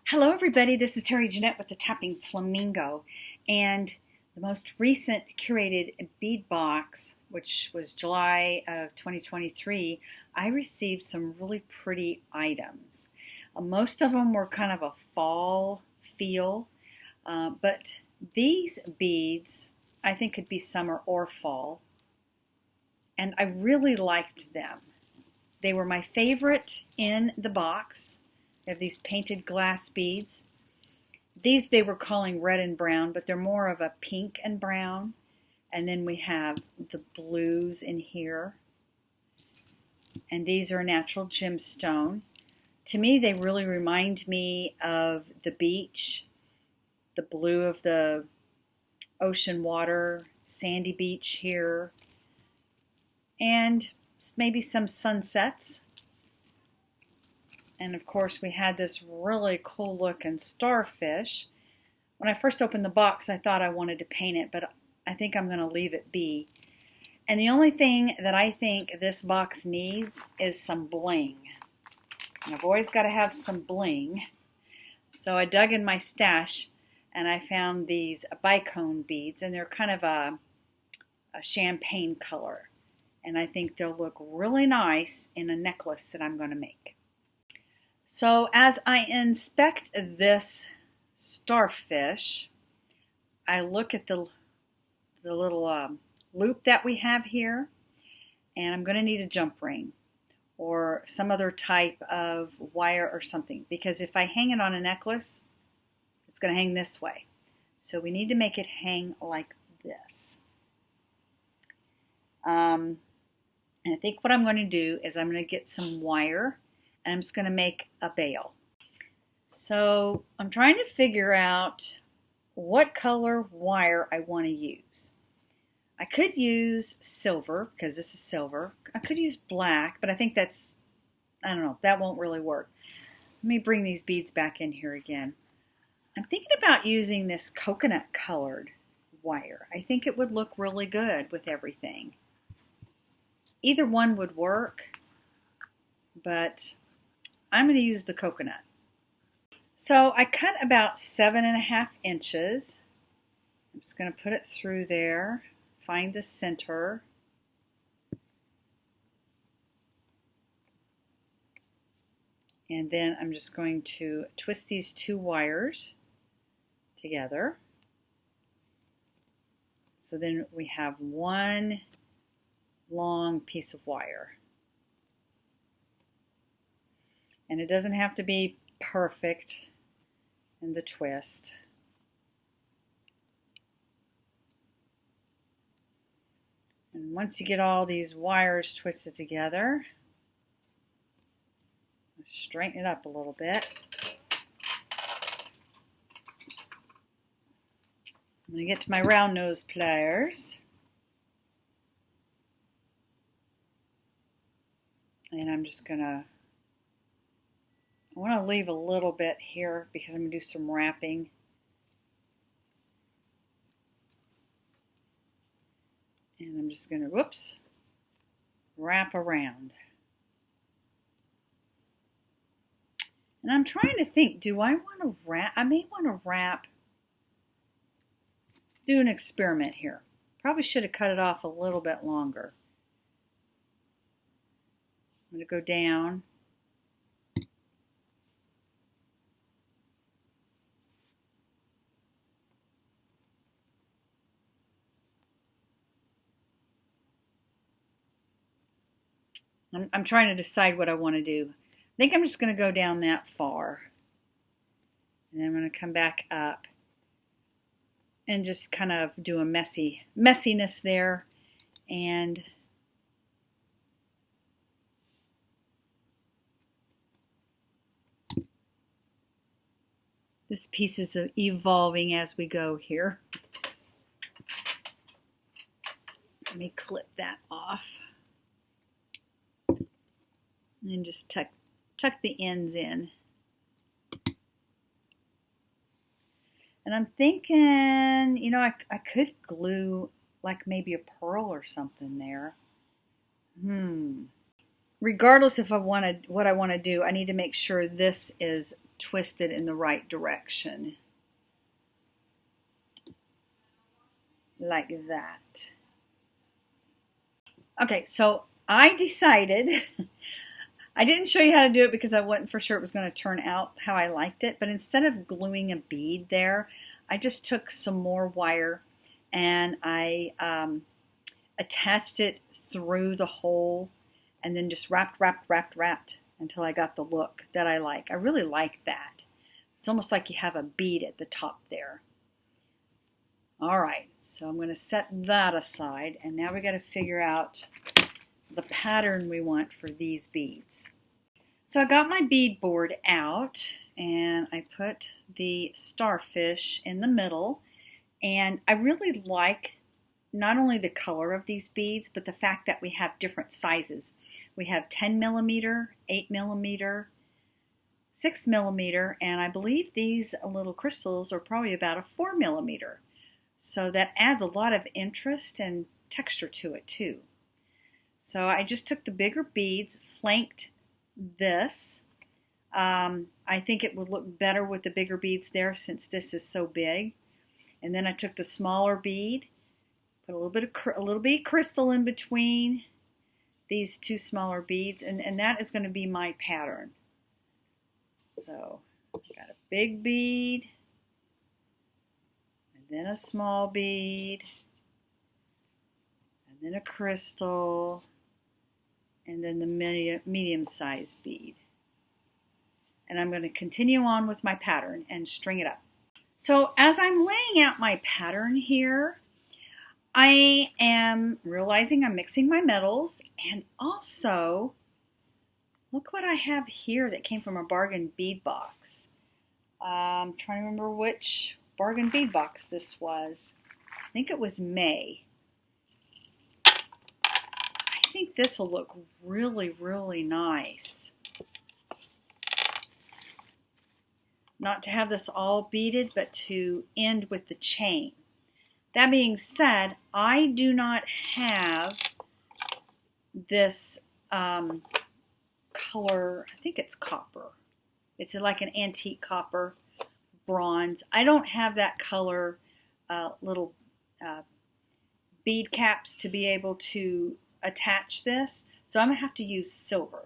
Hello everybody, this is Terry Jeanette with the Tapping Flamingo, and the most recent curated bead box, which was July of 2023, I received some really pretty items. Most of them were kind of a fall feel, but these beads I think could be summer or fall, and I really liked them. They were my favorite in the box. They have these painted glass beads. These they were calling red and brown, but they're more of a pink and brown. And then we have the blues in here. And these are natural gemstone. To me, they really remind me of the beach, the blue of the ocean water, sandy beach here, and maybe some sunsets. And of course we had this really cool looking starfish. When I first opened the box I thought I wanted to paint it, but I think I'm going to leave it be. And the only thing that I think this box needs is some bling. And I've always got to have some bling. So I dug in my stash and I found these bicone beads, and they're kind of a champagne color. And I think they'll look really nice in a necklace that I'm going to make. So as I inspect this starfish, I look at the little loop that we have here, and I'm going to need a jump ring or some other type of wire or something, because if I hang it on a necklace, it's going to hang this way. So we need to make it hang like this. And I think what I'm going to do is I'm going to get some wire, and I'm just going to make a bail. So I'm trying to figure out what color wire I want to use. I could use silver, because this is silver. I could use black, but I think that's, I don't know, that won't really work. Let me bring these beads back in here again. I'm thinking about using this coconut colored wire. I think it would look really good with everything. Either one would work, but I'm going to use the coconut. So I cut about 7.5 inches. I'm just going to put it through there, find the center. And then I'm just going to twist these two wires together. So then we have one long piece of wire. And it doesn't have to be perfect in the twist. And once you get all these wires twisted together, straighten it up a little bit. I'm going to get to my round nose pliers. And I'm just going to, I want to leave a little bit here because I'm going to do some wrapping. And I'm just going to, wrap around. And I'm trying to think, do I want to wrap? I may want to wrap, do an experiment here. Probably should have cut it off a little bit longer. I'm going to go down. I'm trying to decide what I want to do. I think I'm just going to go down that far. And I'm going to come back up and just kind of do a messiness there. And this piece is evolving as we go here. Let me clip that off. And just tuck the ends in. And I'm thinking, you know, I could glue like maybe a pearl or something there. Regardless if I wanted what I want to do, I need to make sure this is twisted in the right direction. Like that. Okay, so I decided, I didn't show you how to do it because I wasn't for sure it was going to turn out how I liked it, but instead of gluing a bead there, I just took some more wire and I attached it through the hole and then just wrapped until I got the look that I like. I really like that. It's almost like you have a bead at the top there. All right, so I'm going to set that aside, and now we got to figure out the pattern we want for these beads. So I got my bead board out, and I put the starfish in the middle, and I really like not only the color of these beads, but the fact that we have different sizes. We have 10 millimeter, 8 millimeter, 6 millimeter, and I believe these little crystals are probably about a 4 millimeter. So that adds a lot of interest and texture to it too. So I just took the bigger beads, flanked this. I think it would look better with the bigger beads there since this is so big. And then I took the smaller bead, put a little bit of crystal in between these two smaller beads, and that is going to be my pattern. So got a big bead, then a small bead, and then a crystal, and then the medium-sized bead. And I'm going to continue on with my pattern and string it up. So as I'm laying out my pattern here, I am realizing I'm mixing my metals, and also look what I have here that came from a bargain bead box. I'm trying to remember which bargain bead box this was. I think it was May. I think this will look really, really nice. Not to have this all beaded, but to end with the chain. That being said, I do not have this color, I think it's copper. It's like an antique copper. Bronze. I don't have that color little bead caps to be able to attach this, so I'm going to have to use silver.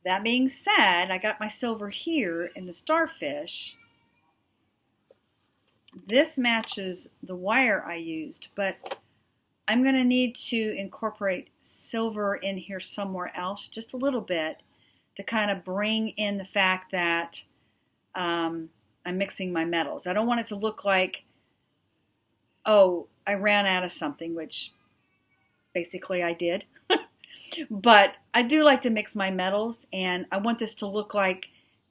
That being said, I got my silver here in the starfish. This matches the wire I used, but I'm going to need to incorporate silver in here somewhere else, just a little bit, to kind of bring in the fact that I'm mixing my metals. I don't want it to look like, oh, I ran out of something, which basically I did. But I do like to mix my metals, and I want this to look like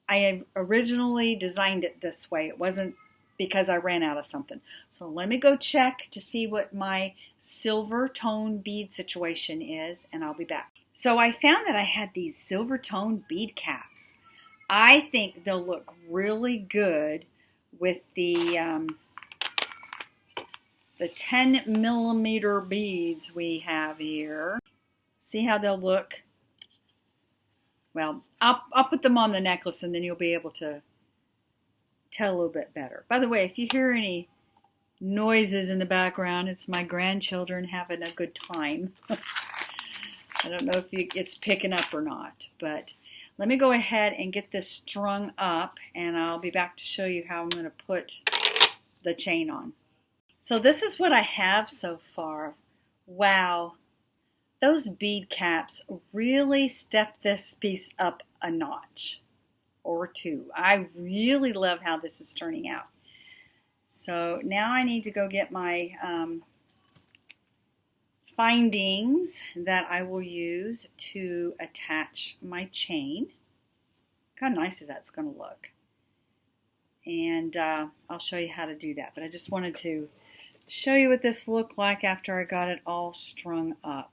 I originally designed it this way. It wasn't because I ran out of something. So let me go check to see what my silver tone bead situation is, and I'll be back. So I found that I had these silver tone bead caps. I think they'll look really good with the 10 millimeter beads we have here. See how they'll look? Well, I'll put them on the necklace and then you'll be able to tell a little bit better. By the way, if you hear any noises in the background, it's my grandchildren having a good time. I don't know if it's picking up or not, but let me go ahead and get this strung up, and I'll be back to show you how I'm going to put the chain on. So this is what I have so far. Wow, those bead caps really step this piece up a notch or two. I really love how this is turning out. So now I need to go get my findings that I will use to attach my chain. Look how nice that's going to look. And I'll show you how to do that. But I just wanted to show you what this looked like after I got it all strung up.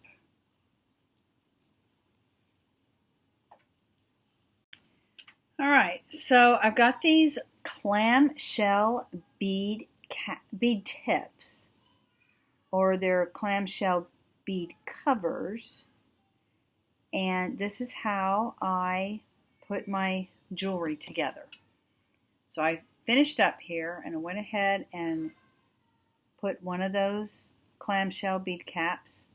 All right, so I've got these clamshell bead tips, or they're clamshell bead covers, and this is how I put my jewelry together. So I finished up here and I went ahead and put one of those clamshell bead caps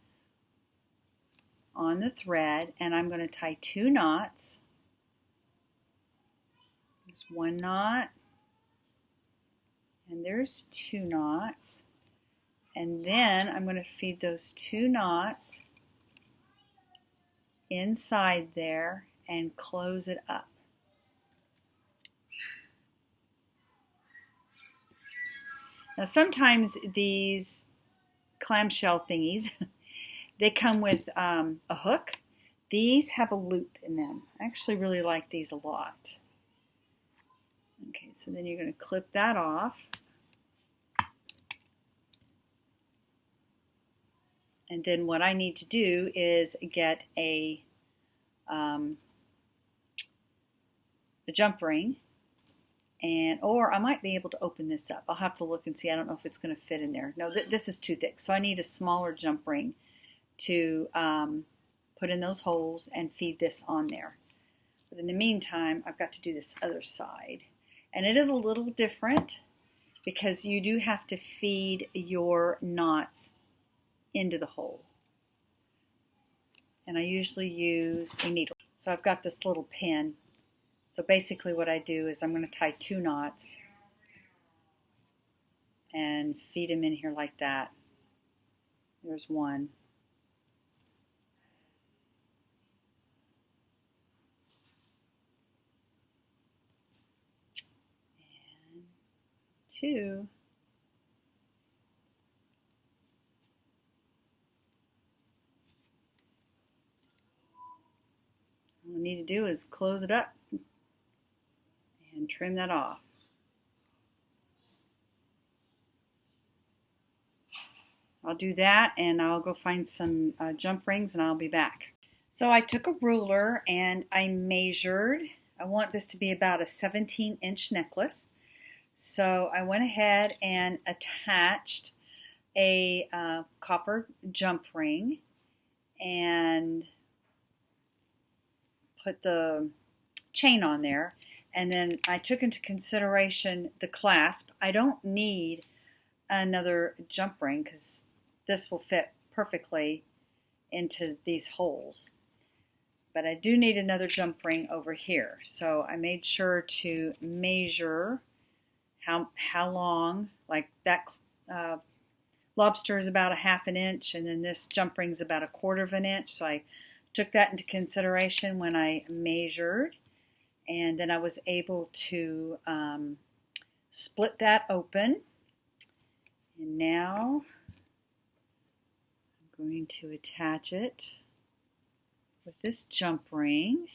on the thread, and I'm going to tie 2 knots. There's 1 knot, and there's 2 knots, and then I'm going to feed those 2 knots inside there and close it up. Now sometimes these clamshell thingies they come with a hook. These have a loop in them. I actually really like these a lot. Okay, so then you're going to clip that off. And then what I need to do is get a jump ring, or I might be able to open this up. I'll have to look and see. I don't know if it's going to fit in there. No, this is too thick, so I need a smaller jump ring to put in those holes and feed this on there. But in the meantime, I've got to do this other side. And it is a little different because you do have to feed your knots into the hole. And I usually use a needle. So I've got this little pin. So basically what I do is I'm going to tie 2 knots and feed them in here like that. There's 1. And 2. All we need to do is close it up and trim that off. I'll do that and I'll go find some jump rings and I'll be back. So I took a ruler and I measured. I want this to be about a 17-inch necklace. So I went ahead and attached a copper jump ring and put the chain on there. And then I took into consideration the clasp. I don't need another jump ring because this will fit perfectly into these holes. But I do need another jump ring over here. So I made sure to measure how long, like that lobster is about a 1/2 inch, and then this jump ring is about a 1/4 inch. So I took that into consideration when I measured. And then I was able to split that open. And now I'm going to attach it with this jump ring.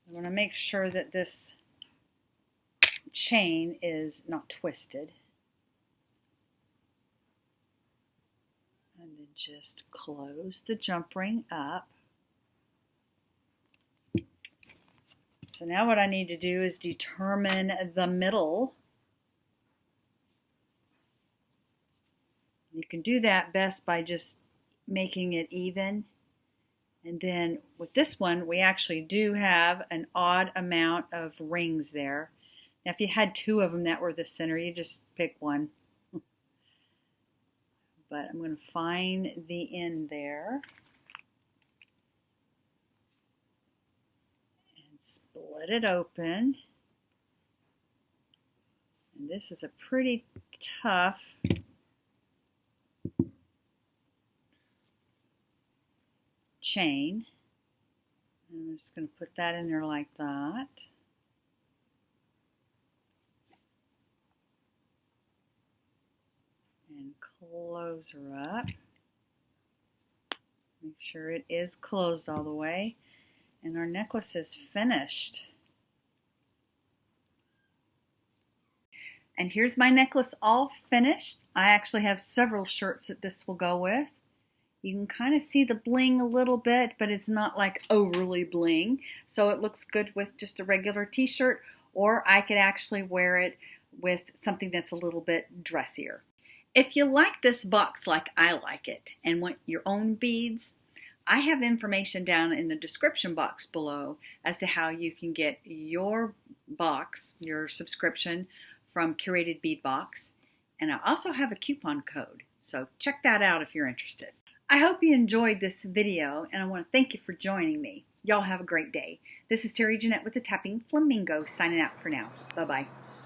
I want to make sure that this chain is not twisted. And then just close the jump ring up. So now what I need to do is determine the middle. You can do that best by just making it even. And then with this one, we actually do have an odd amount of rings there. Now if you had 2 of them that were the center, you just pick one. But I'm going to find the end there and split it open. And this is a pretty tough chain. And I'm just going to put that in there like that. And close her up. Make sure it is closed all the way. And our necklace is finished. And here's my necklace all finished. I actually have several shirts that this will go with. You can kind of see the bling a little bit, but it's not like overly bling. So it looks good with just a regular t-shirt, or I could actually wear it with something that's a little bit dressier. If you like this box like I like it and want your own beads, I have information down in the description box below as to how you can get your box, your subscription from Curated Bead Box. And I also have a coupon code, so check that out if you're interested. I hope you enjoyed this video, and I want to thank you for joining me. Y'all have a great day. This is Terry Jeanette with the Tapping Flamingo signing out for now. Bye-bye.